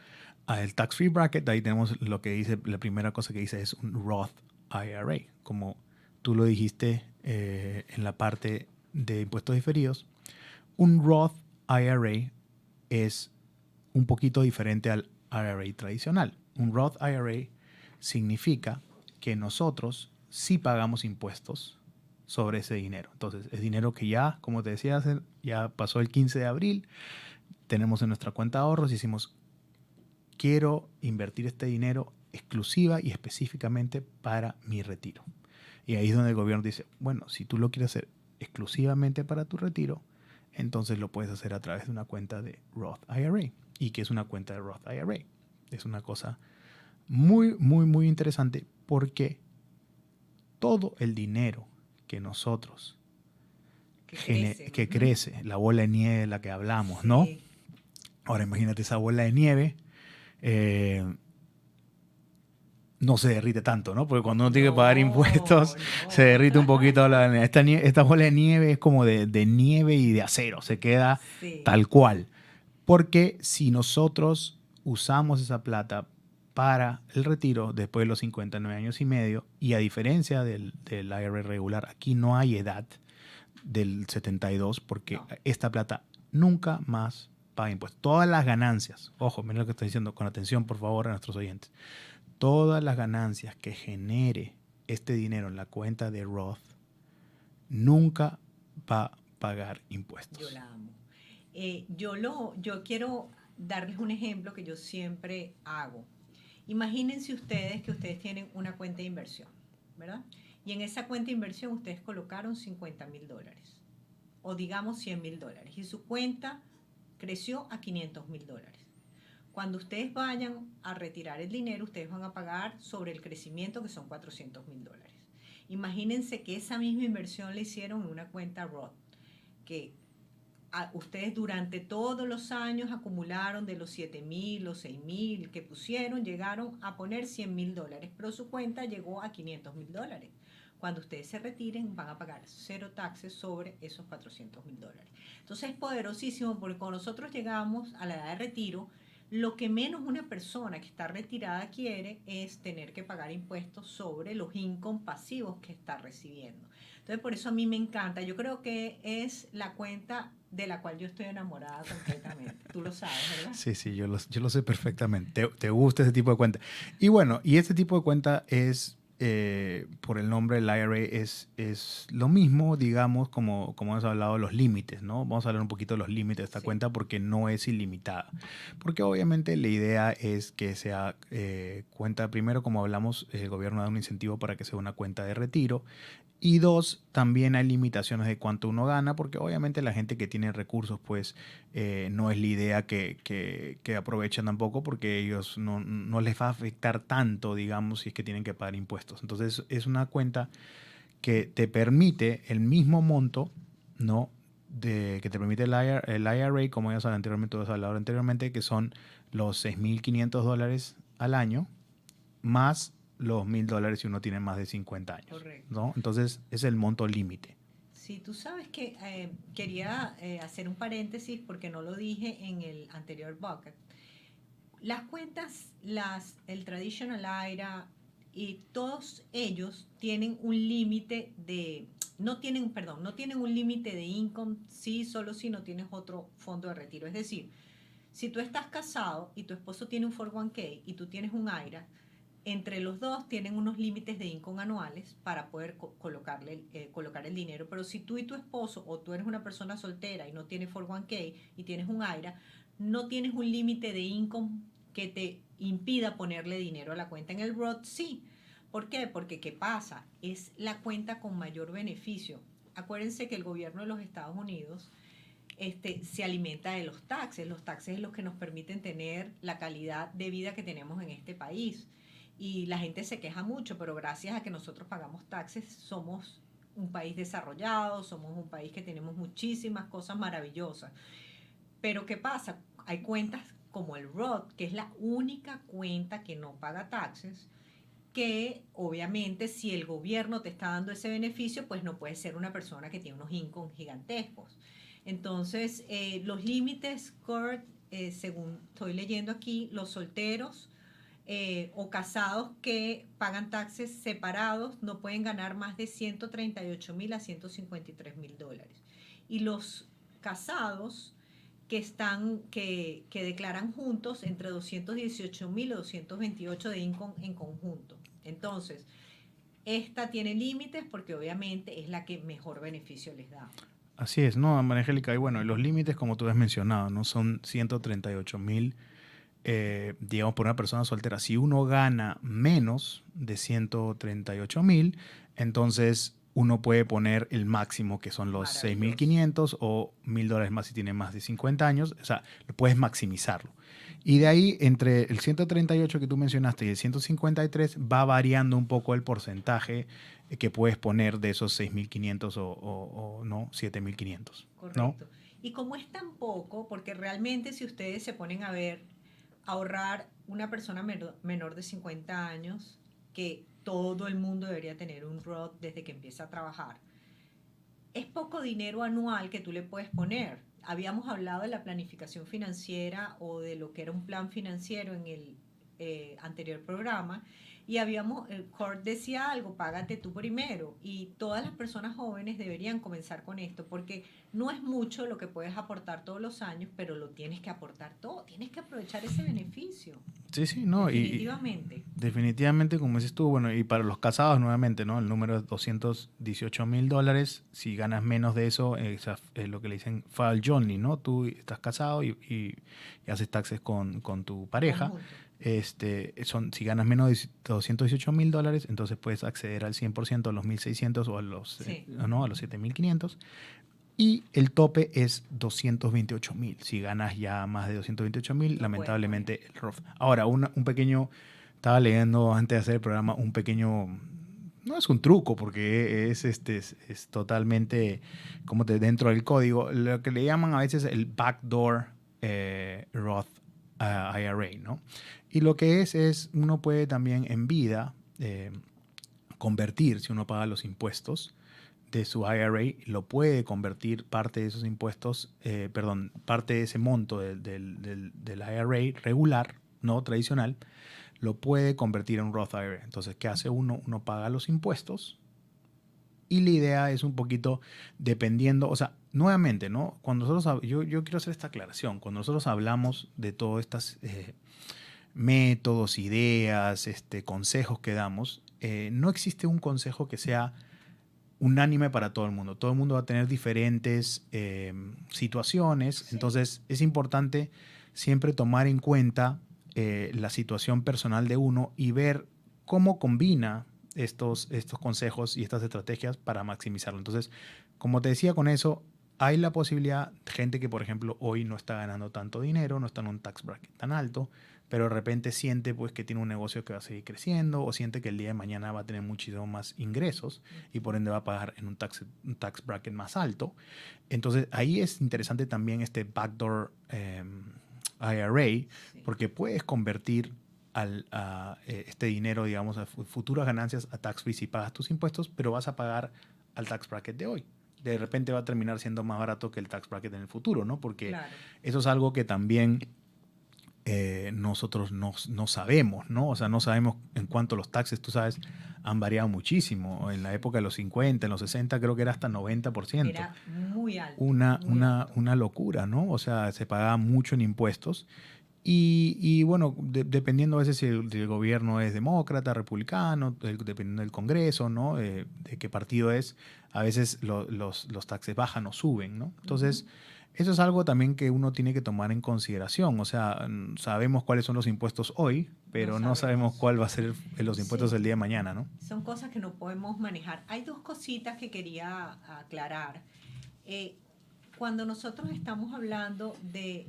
al tax-free bracket, ahí tenemos lo que dice, la primera cosa que dice es un Roth IRA. Como tú lo dijiste en la parte de impuestos diferidos, un Roth IRA es un poquito diferente al IRA tradicional. Un Roth IRA significa que nosotros sí pagamos impuestos sobre ese dinero. Entonces, es dinero que ya, como te decía, ya pasó el 15 de abril, tenemos en nuestra cuenta de ahorros y decimos, quiero invertir este dinero exclusiva y específicamente para mi retiro. Y ahí es donde el gobierno dice, bueno, si tú lo quieres hacer exclusivamente para tu retiro, entonces lo puedes hacer a través de una cuenta de Roth IRA. ¿Y qué es una cuenta de Roth IRA? Es una cosa muy, muy, muy interesante porque todo el dinero que nosotros que crece, la bola de nieve de la que hablamos, sí, ¿no? Ahora imagínate esa bola de nieve, no se derrite tanto, ¿no? Porque cuando uno tiene que pagar impuestos, se derrite un poquito. Esta bola de nieve es como de nieve y de acero, se queda tal cual. Porque si nosotros usamos esa plata para el retiro después de los 59 años y medio, y a diferencia del IRA regular, aquí no hay edad del 72, porque esta plata nunca más paga impuestos. Todas las ganancias, ojo, miren lo que estoy diciendo, con atención por favor a nuestros oyentes, todas las ganancias que genere este dinero en la cuenta de Roth nunca va a pagar impuestos. Yo la amo. Yo quiero darles un ejemplo que yo siempre hago. Imagínense ustedes que ustedes tienen una cuenta de inversión, ¿verdad? Y en esa cuenta de inversión ustedes colocaron $50,000 o digamos $100,000 y su cuenta creció a $500,000. Cuando ustedes vayan a retirar el dinero, ustedes van a pagar sobre el crecimiento, que son $400,000. Imagínense que esa misma inversión la hicieron en una cuenta Roth, que ustedes durante todos los años acumularon de los 7,000 o 6,000 que pusieron, llegaron a poner $100,000, pero su cuenta llegó a $500,000. Cuando ustedes se retiren, van a pagar 0 taxes sobre esos $400,000. Entonces es poderosísimo porque cuando nosotros llegamos a la edad de retiro, lo que menos una persona que está retirada quiere es tener que pagar impuestos sobre los income pasivos que está recibiendo. Entonces, por eso a mí me encanta. Yo creo que es la cuenta de la cual yo estoy enamorada completamente. Tú lo sabes, ¿verdad? Sí, yo lo sé perfectamente. Te gusta ese tipo de cuenta. Y bueno, y este tipo de cuenta es, por el nombre del IRA, es lo mismo, digamos, como hemos hablado de los límites, ¿no? Vamos a hablar un poquito de los límites de esta cuenta porque no es ilimitada. Porque obviamente la idea es que sea cuenta, primero, como hablamos, el gobierno da un incentivo para que sea una cuenta de retiro. Y dos, también hay limitaciones de cuánto uno gana, porque obviamente la gente que tiene recursos, pues no es la idea que aprovechen tampoco, porque ellos no les va a afectar tanto, digamos, si es que tienen que pagar impuestos. Entonces es una cuenta que te permite el mismo monto, ¿no? Que te permite el IRA, como ya has hablado anteriormente, que son los $6,500 al año, más los $1,000 si uno tiene más de 50 años. Correcto. ¿No? Entonces es el monto límite. Sí, tú sabes que quería hacer un paréntesis porque no lo dije en el anterior bucket. Las cuentas, el Traditional IRA y todos ellos tienen un límite no tienen un límite de income, solo si no tienes otro fondo de retiro. Es decir, si tú estás casado y tu esposo tiene un 401k y tú tienes un IRA, entre los dos tienen unos límites de income anuales para poder colocar el dinero. Pero si tú y tu esposo o tú eres una persona soltera y no tienes 401k y tienes un IRA, no tienes un límite de income que te impida ponerle dinero a la cuenta. En el Roth sí. ¿Por qué? Porque ¿qué pasa? Es la cuenta con mayor beneficio. Acuérdense que el gobierno de los Estados Unidos se alimenta de los taxes. Los taxes es los que nos permiten tener la calidad de vida que tenemos en este país. Y la gente se queja mucho, pero gracias a que nosotros pagamos taxes, somos un país desarrollado, somos un país que tenemos muchísimas cosas maravillosas. Pero ¿qué pasa? Hay cuentas como el Roth, que es la única cuenta que no paga taxes, que obviamente si el gobierno te está dando ese beneficio, pues no puedes ser una persona que tiene unos income gigantescos. Entonces, los límites, Kurt, según estoy leyendo aquí, los solteros o casados que pagan taxes separados no pueden ganar más de $138,000 a $153,000. Y los casados que declaran juntos entre $218,000 o $228,000 de income en conjunto. Entonces, esta tiene límites porque obviamente es la que mejor beneficio les da. Así es, ¿no, María Angélica? Y bueno, los límites, como tú has mencionado, ¿no? Son 138,000, digamos, por una persona soltera. Si uno gana menos de 138,000, entonces uno puede poner el máximo, que son los 6,500 o $1,000 más si tiene más de 50 años. O sea, puedes maximizarlo. Y de ahí, entre el 138 que tú mencionaste y el 153, va variando un poco el porcentaje que puedes poner de esos 6,500 o no, 7,500. Correcto. ¿No? Y como es tan poco, porque realmente si ustedes se ponen a ver, ahorrar una persona menor de 50 años, que todo el mundo debería tener un Roth desde que empieza a trabajar, es poco dinero anual que tú le puedes poner. Habíamos hablado de la planificación financiera o de lo que era un plan financiero en el anterior programa, Y Kurt decía algo, págate tú primero. Y todas las personas jóvenes deberían comenzar con esto, porque no es mucho lo que puedes aportar todos los años, pero lo tienes que aportar todo, tienes que aprovechar ese beneficio. Sí, no, definitivamente. Definitivamente, como dices tú, bueno, y para los casados nuevamente, ¿no? El número es $218,000. Si ganas menos de eso, es lo que le dicen file jointly, ¿no? Tú estás casado y haces taxes con tu pareja. Si ganas menos de $218,000, entonces puedes acceder al 100% a los 1.600 o a los, no, a los 7.500. Y el tope es 228,000. Si ganas ya más de 228,000, lamentablemente el Roth. Ahora, un pequeño, estaba leyendo antes de hacer el programa, un pequeño, no es un truco porque es totalmente como dentro del código, lo que le llaman a veces el backdoor Roth IRA, ¿no? Y lo que es uno puede también en vida convertir, si uno paga los impuestos de su IRA, lo puede convertir parte de esos impuestos, parte de ese monto del IRA regular, no tradicional, lo puede convertir en un Roth IRA. Entonces, ¿qué hace uno? Uno paga los impuestos y la idea es un poquito dependiendo, o sea, nuevamente, ¿no? Cuando nosotros, yo quiero hacer esta aclaración, cuando nosotros hablamos de todos estos métodos, ideas, consejos que damos, no existe un consejo que sea unánime para todo el mundo. Todo el mundo va a tener diferentes situaciones. Sí. Entonces, es importante siempre tomar en cuenta la situación personal de uno y ver cómo combina estos consejos y estas estrategias para maximizarlo. Entonces, como te decía con eso, hay la posibilidad de gente que, por ejemplo, hoy no está ganando tanto dinero, no está en un tax bracket tan alto, pero de repente siente pues que tiene un negocio que va a seguir creciendo o siente que el día de mañana va a tener muchísimo más ingresos y por ende va a pagar en un tax bracket más alto. Entonces ahí es interesante también este backdoor IRA, porque puedes convertir este dinero, digamos, a futuras ganancias a tax free si pagas tus impuestos, pero vas a pagar al tax bracket de hoy. De repente va a terminar siendo más barato que el tax bracket en el futuro, ¿no? Porque eso es algo que también nosotros no sabemos, ¿no? O sea, no sabemos en cuánto los taxes, tú sabes, han variado muchísimo. En la época de los 50, en los 60 creo que era hasta 90%. Era muy alto. Una locura, ¿no? O sea, se pagaba mucho en impuestos. Y bueno, dependiendo a veces si el gobierno es demócrata, republicano, dependiendo del Congreso, ¿no? De qué partido es, a veces los taxes bajan o suben, ¿no? Entonces, eso es algo también que uno tiene que tomar en consideración. O sea, sabemos cuáles son los impuestos hoy, pero no sabemos cuál va a ser los impuestos el día de mañana, ¿no? Son cosas que no podemos manejar. Hay dos cositas que quería aclarar. Cuando nosotros estamos hablando de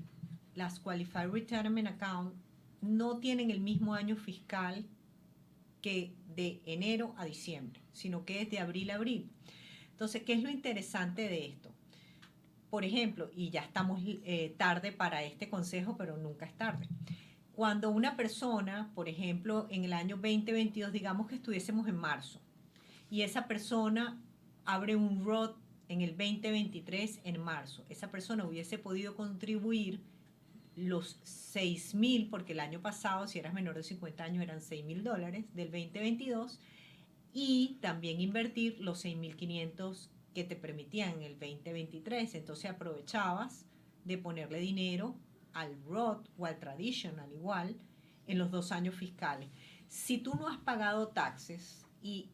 las Qualified Retirement Account, no tienen el mismo año fiscal que de enero a diciembre, sino que es de abril a abril. Entonces, ¿qué es lo interesante de esto? Por ejemplo, y ya estamos tarde para este consejo, pero nunca es tarde. Cuando una persona, por ejemplo, en el año 2022, digamos que estuviésemos en marzo, y esa persona abre un Roth en el 2023 en marzo, esa persona hubiese podido contribuir los 6,000, porque el año pasado, si eras menor de 50 años, eran $6,000 del 2022, y también invertir los 6,500 que te permitían en el 2023. Entonces aprovechabas de ponerle dinero al Roth o al Traditional igual en los 2 años fiscales. Si tú no has pagado taxes, y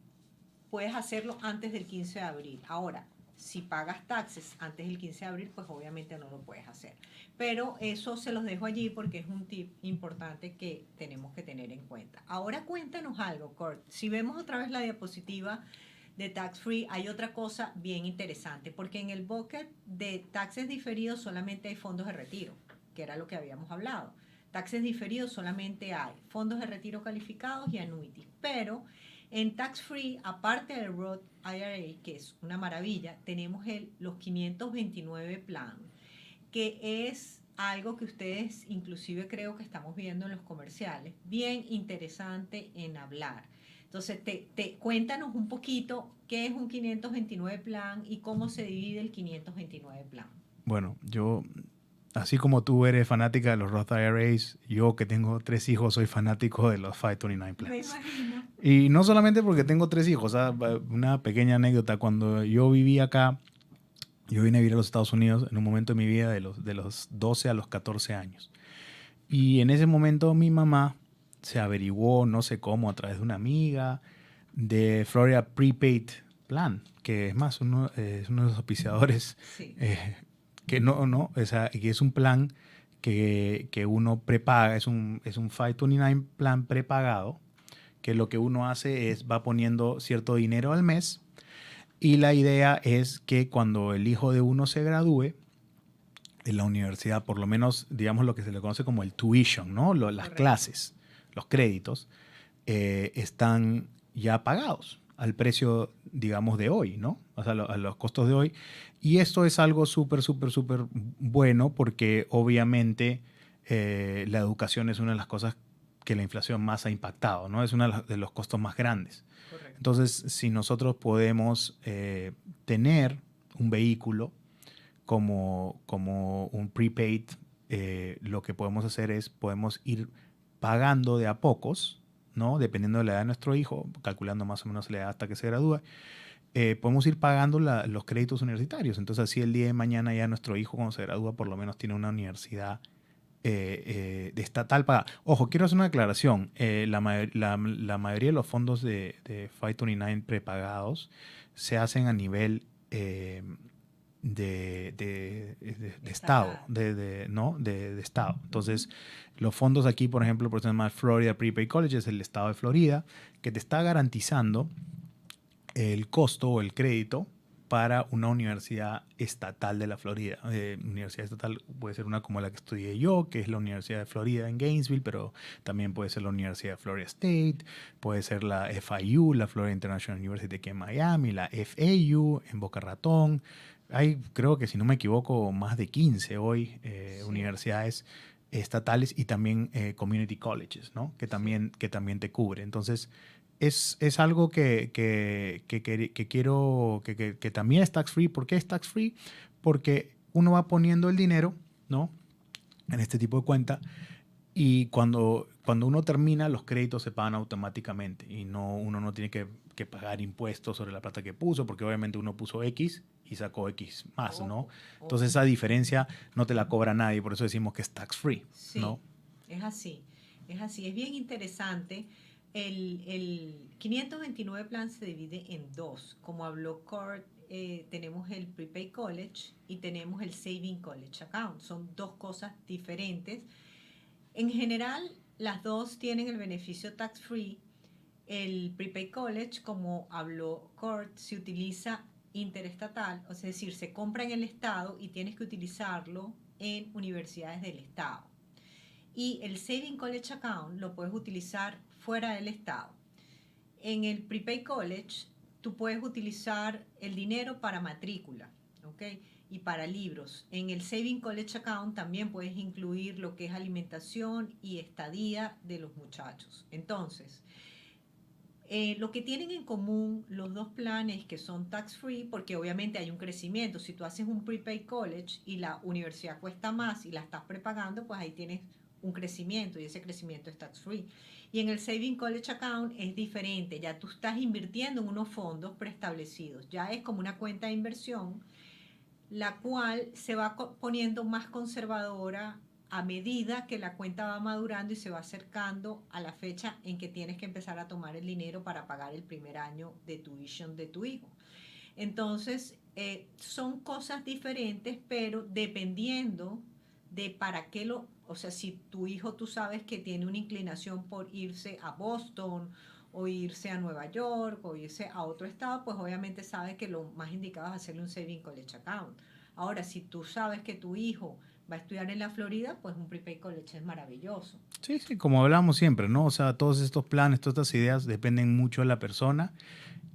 puedes hacerlo antes del 15 de abril. Ahora, si pagas taxes antes del 15 de abril, pues obviamente no lo puedes hacer. Pero eso se los dejo allí porque es un tip importante que tenemos que tener en cuenta. Ahora cuéntanos algo, Kurt. Si vemos otra vez la diapositiva de tax free, hay otra cosa bien interesante, porque en el bucket de taxes diferidos solamente hay fondos de retiro, que era lo que habíamos hablado. Taxes diferidos solamente hay fondos de retiro calificados y annuities, pero en tax free, aparte del Roth IRA, que es una maravilla, tenemos los 529 plan, que es algo que ustedes inclusive creo que estamos viendo en los comerciales, bien interesante en hablar. Entonces, cuéntanos un poquito qué es un 529 plan y cómo se divide el 529 plan. Bueno, yo así como tú eres fanática de los Roth IRAs, yo que tengo 3 hijos soy fanático de los 529 Me plans. imagino. Y no solamente porque tengo 3 hijos, una pequeña anécdota, cuando yo vivía acá, yo vine a vivir a los Estados Unidos en un momento de mi vida de los 12 a los 14 años. Y en ese momento mi mamá se averiguó, no sé cómo, a través de una amiga, de Florida Prepaid Plan, que es más, es uno de los auspiciadores Sí. que que es un plan que uno prepaga, es un 529 plan prepagado, que lo que uno hace es va poniendo cierto dinero al mes y la idea es que cuando el hijo de uno se gradúe en la universidad, por lo menos digamos lo que se le conoce como el tuition, ¿no? Las Correcto. clases, los créditos, están ya pagados al precio, digamos, de hoy, ¿no? O sea, a los costos de hoy. Y esto es algo súper, súper, súper bueno porque obviamente la educación es una de las cosas que la inflación más ha impactado, ¿no? Es uno de los costos más grandes. Correcto. Entonces, si nosotros podemos tener un vehículo como un prepaid, lo que podemos hacer es podemos ir pagando de a pocos, ¿no? Dependiendo de la edad de nuestro hijo, calculando más o menos la edad hasta que se gradúe, podemos ir pagando los créditos universitarios. Entonces, así el día de mañana ya nuestro hijo cuando se gradúa por lo menos tiene una universidad de estatal pagada. Ojo, quiero hacer una aclaración. La mayoría de los fondos de 529 prepagados se hacen a nivel de estado, ¿no? de estado. Entonces, los fondos aquí, por ejemplo, por ejemplo, Florida Prepaid College es el estado de Florida, que te está garantizando el costo o el crédito para una universidad estatal de la Florida. Universidad estatal puede ser una como la que estudié yo, que es la Universidad de Florida en Gainesville, pero también puede ser la Universidad de Florida State, puede ser la FIU, la Florida International University aquí en Miami, la FAU en Boca Ratón. Hay, creo que si no me equivoco, más de 15 hoy Sí. universidades estatales y también community colleges, ¿no? que también te cubre. Entonces, es algo que quiero, que también es tax free. ¿Por qué es tax free? Porque uno va poniendo el dinero, ¿no? en este tipo de cuenta y cuando uno termina, los créditos se pagan automáticamente y uno no tiene que pagar impuestos sobre la plata que puso, porque obviamente uno puso X y sacó X más, ¿no? Entonces esa diferencia no te la cobra nadie, por eso decimos que es tax free, Sí, ¿no? es así, es así. Es bien interesante. El 529 plan se divide en dos. Como habló Kurt, tenemos el Prepaid College y tenemos el Saving College Account. Son dos cosas diferentes. En general, las dos tienen el beneficio tax free. El Prepaid College, como habló Kurt, se utiliza interestatal, es decir, se compra en el estado y tienes que utilizarlo en universidades del estado. Y el Saving College Account lo puedes utilizar fuera del estado. En el Prepaid College, tú puedes utilizar el dinero para matrícula, ¿ok? Y para libros. En el Saving College Account también puedes incluir lo que es alimentación y estadía de los muchachos. Entonces, lo que tienen en común los dos planes que son tax free, porque obviamente hay un crecimiento. Si tú haces un Prepaid College y la universidad cuesta más y la estás prepagando, pues ahí tienes un crecimiento y ese crecimiento es tax free. Y en el Saving College Account es diferente, ya tú estás invirtiendo en unos fondos preestablecidos, ya es como una cuenta de inversión, la cual se va poniendo más conservadora a medida que la cuenta va madurando y se va acercando a la fecha en que tienes que empezar a tomar el dinero para pagar el primer año de tuition de tu hijo. Entonces, son cosas diferentes, pero dependiendo de para qué o sea, si tu hijo tú sabes que tiene una inclinación por irse a Boston o irse a Nueva York o irse a otro estado, pues obviamente sabes que lo más indicado es hacerle un Saving College Account. Ahora, si tú sabes que tu hijo va a estudiar en la Florida, pues un Prepaid College es maravilloso. Sí, sí, como hablamos siempre, ¿no? O sea, todos estos planes, todas estas ideas dependen mucho de la persona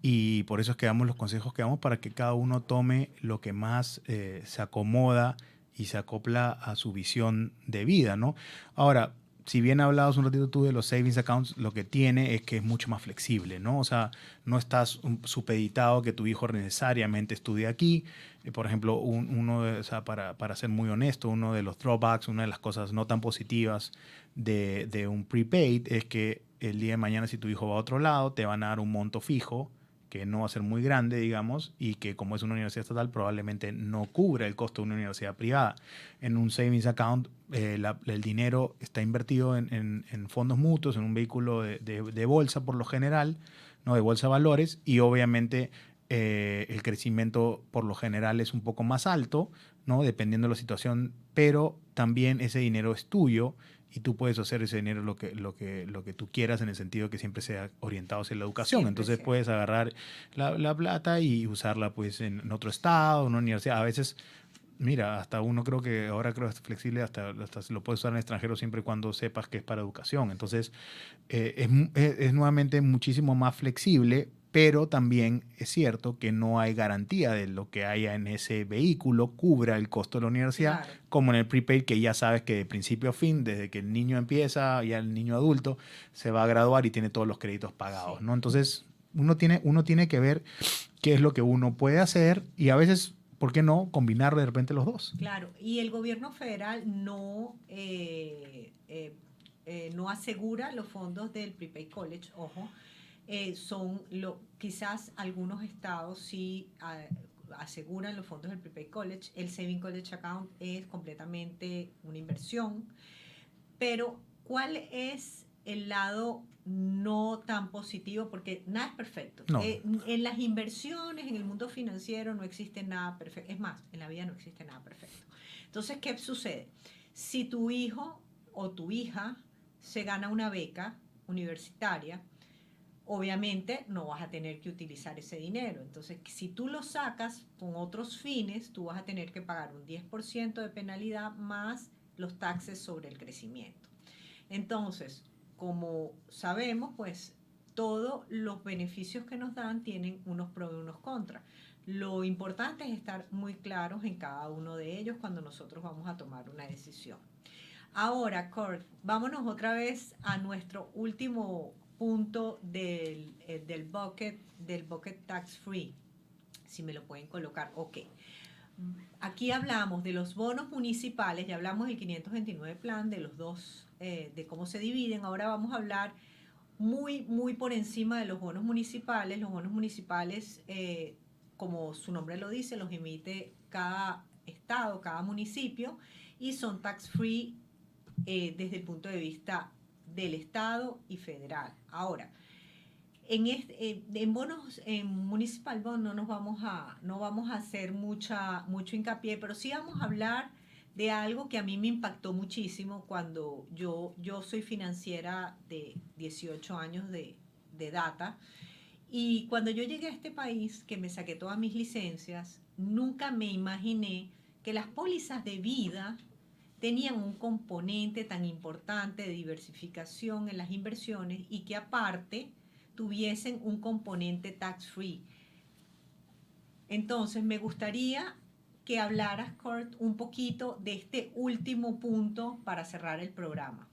y por eso es que damos los consejos que damos para que cada uno tome lo que más se acomoda y se acopla a su visión de vida, ¿no? Ahora, si bien hablabas un ratito tú de los savings accounts, lo que tiene es que es mucho más flexible, ¿no? O sea, no estás supeditado que tu hijo necesariamente estudie aquí. Por ejemplo, o sea, para ser muy honesto, uno de los drawbacks, una de las cosas no tan positivas de un prepaid es que el día de mañana, si tu hijo va a otro lado, te van a dar un monto fijo que no va a ser muy grande, digamos, y que como es una universidad estatal probablemente no cubra el costo de una universidad privada. En un savings account, el dinero está invertido en fondos mutuos, en un vehículo de bolsa por lo general, ¿no? De bolsa de valores, y obviamente el crecimiento por lo general es un poco más alto, ¿no? Dependiendo de la situación, pero también ese dinero es tuyo y tú puedes hacer ese dinero lo que tú quieras, en el sentido que siempre sea orientado hacia la educación. Siempre Entonces sea. puedes agarrar la plata y usarla pues en otro estado, en una universidad. A veces, mira, hasta uno ahora creo que es flexible, hasta lo puedes usar en extranjero siempre y cuando sepas que es para educación. Entonces es nuevamente muchísimo más flexible, pero también es cierto que no hay garantía de lo que haya en ese vehículo cubra el costo de la universidad, Claro. como en el prepaid, que ya sabes que de principio a fin, desde que el niño empieza, ya el niño adulto se va a graduar y tiene todos los créditos pagados, Sí. ¿no? Entonces uno tiene que ver qué es lo que uno puede hacer y a veces, ¿por qué no combinar de repente los dos? Claro, y el gobierno federal no asegura los fondos del Prepaid College, ojo. Quizás algunos estados sí aseguran los fondos del Prepaid College. El Saving College Account es completamente una inversión. Pero, ¿cuál es el lado no tan positivo? Porque nada es perfecto. No. En las inversiones, en el mundo financiero, no existe nada perfecto. Es más, en la vida no existe nada perfecto. Entonces, ¿qué sucede? Si tu hijo o tu hija se gana una beca universitaria, obviamente no vas a tener que utilizar ese dinero. Entonces, si tú lo sacas con otros fines, tú vas a tener que pagar un 10% de penalidad más los taxes sobre el crecimiento. Entonces, como sabemos, pues todos los beneficios que nos dan tienen unos pros y unos contras. Lo importante es estar muy claros en cada uno de ellos cuando nosotros vamos a tomar una decisión. Ahora, Kurt, vámonos otra vez a nuestro último punto del bucket tax free, si me lo pueden colocar. Ok, aquí hablamos de los bonos municipales, ya hablamos del 529 plan, de los dos, de cómo se dividen. Ahora vamos a hablar muy por encima de los bonos municipales. Los bonos municipales, como su nombre lo dice, los emite cada estado, cada municipio, y son tax free desde el punto de vista del Estado y federal. Ahora, en bonos, en municipal bond no vamos a hacer mucho hincapié, pero sí vamos a hablar de algo que a mí me impactó muchísimo cuando yo soy financiera de 18 años de data, y cuando yo llegué a este país, que me saqué todas mis licencias, nunca me imaginé que las pólizas de vida tenían un componente tan importante de diversificación en las inversiones y que aparte tuviesen un componente tax free. Entonces me gustaría que hablaras, Kurt, un poquito de este último punto para cerrar el programa.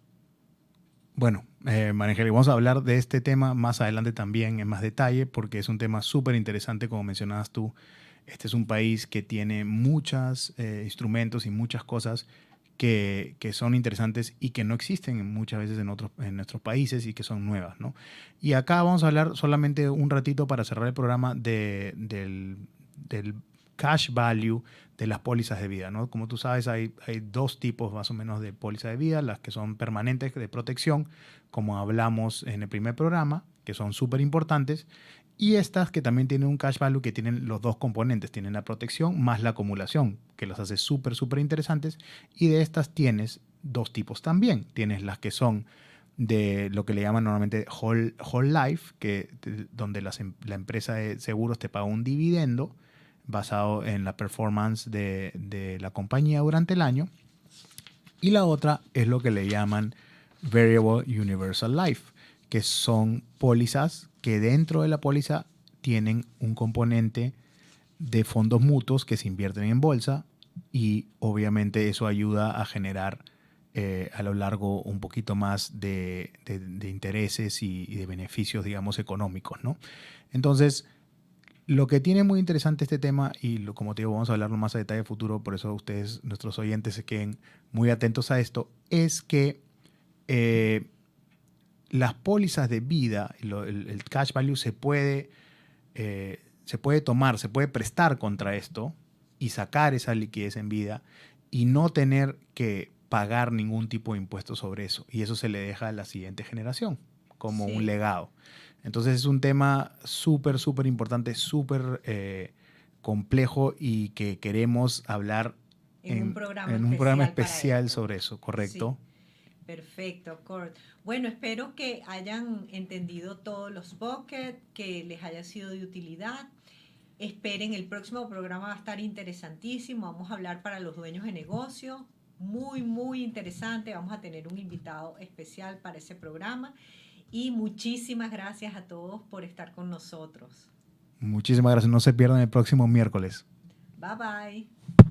Bueno, María Angélica, vamos a hablar de este tema más adelante también en más detalle, porque es un tema súper interesante, como mencionabas tú. Este es un país que tiene muchos instrumentos y muchas cosas que son interesantes y que no existen muchas veces en nuestros países y que son nuevas, ¿no? Y acá vamos a hablar solamente un ratito para cerrar el programa del cash value de las pólizas de vida, ¿no? Como tú sabes, hay dos tipos más o menos de pólizas de vida: las que son permanentes de protección, como hablamos en el primer programa, que son súper importantes, y estas que también tienen un cash value, que tienen los dos componentes, tienen la protección más la acumulación, que los hace súper interesantes. Y de estas tienes dos tipos también. Tienes las que son de lo que le llaman normalmente whole life, donde la empresa de seguros te paga un dividendo basado en la performance de la compañía durante el año. Y la otra es lo que le llaman variable universal life, que son pólizas que dentro de la póliza tienen un componente de fondos mutuos que se invierten en bolsa, y obviamente eso ayuda a generar a lo largo un poquito más de intereses y de beneficios, digamos, económicos, ¿no? Entonces, lo que tiene muy interesante este tema, y como te digo, vamos a hablarlo más a detalle futuro, por eso ustedes, nuestros oyentes, se queden muy atentos a esto, es que las pólizas de vida, el cash value se puede tomar, se puede prestar contra esto y sacar esa liquidez en vida y no tener que pagar ningún tipo de impuesto sobre eso. Y eso se le deja a la siguiente generación como un legado. Entonces es un tema súper, súper importante, súper complejo y que queremos hablar en un programa especial sobre eso, ¿correcto? Sí. Perfecto, Kurt. Bueno, espero que hayan entendido todos los buckets, que les haya sido de utilidad. Esperen, el próximo programa va a estar interesantísimo. Vamos a hablar para los dueños de negocio. Muy, muy interesante. Vamos a tener un invitado especial para ese programa. Y muchísimas gracias a todos por estar con nosotros. Muchísimas gracias. No se pierdan el próximo miércoles. Bye, bye.